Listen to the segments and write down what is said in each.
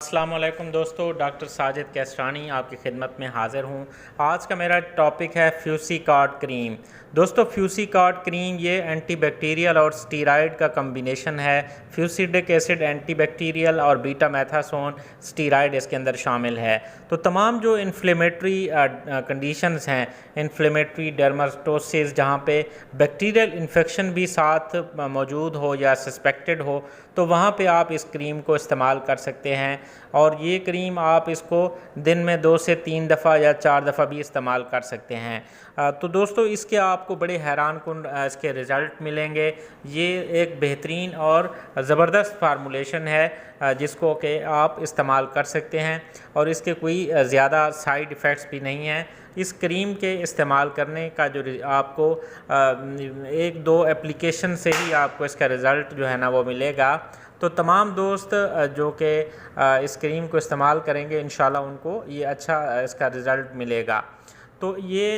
अस्सलामुअलैकुम दोस्तों, डॉक्टर साजिद कैसरानी आपकी खिदमत में हाज़िर हूँ। आज का मेरा टॉपिक है फ्यूसिकार्ड क्रीम। दोस्तों, फ्यूसिकार्ड क्रीम ये एंटीबैक्टीरियल और स्टीराइड का कम्बिनेशन है। फ्यूसिडिक एसिड एंटीबैक्टीरियल और बीटा मैथासोन स्टीराइड इसके अंदर शामिल है। तो तमाम जो इन्फ्लेमेटरी कंडीशंस हैं, इन्फ्लेमेटरी डर्माटोसिस, जहाँ पे बैक्टीरियल इन्फेक्शन भी साथ मौजूद हो या सस्पेक्टेड हो, तो वहाँ पे आप इस क्रीम को इस्तेमाल कर सकते हैं। और ये क्रीम आप इसको दिन में 2 से 3 दफ़ा या 4 दफ़ा भी इस्तेमाल कर सकते हैं। तो दोस्तों, इसके आपको बड़े हैरान कुन इसके रिज़ल्ट मिलेंगे। ये एक बेहतरीन और ज़बरदस्त फार्मूलेशन है जिसको कि आप इस्तेमाल कर सकते हैं और इसके कोई ज़्यादा साइड इफ़ेक्ट्स भी नहीं हैं। इस क्रीम के इस्तेमाल करने का जो आपको 1-2 एप्लीकेशन से ही आपको इसका रिज़ल्ट जो है ना वो मिलेगा। तो तमाम दोस्त जो कि इस क्रीम को इस्तेमाल करेंगे, इंशाल्लाह उनको ये अच्छा इसका रिज़ल्ट मिलेगा। तो ये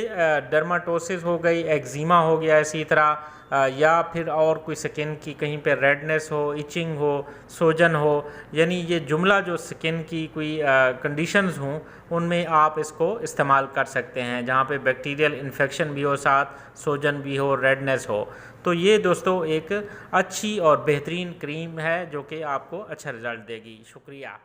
डर्माटोसिस हो गई, एक्जिमा हो गया, इसी तरह या फिर और कोई स्किन की कहीं पे रेडनेस हो, इचिंग हो, सोजन हो, यानी ये जुमला जो स्किन की कोई कंडीशंस हों, उनमें आप इसको इस्तेमाल कर सकते हैं, जहाँ पे बैक्टीरियल इन्फेक्शन भी हो, साथ सोजन भी हो, रेडनेस हो। तो ये दोस्तों एक अच्छी और बेहतरीन क्रीम है जो कि आपको अच्छा रिज़ल्ट देगी। शुक्रिया।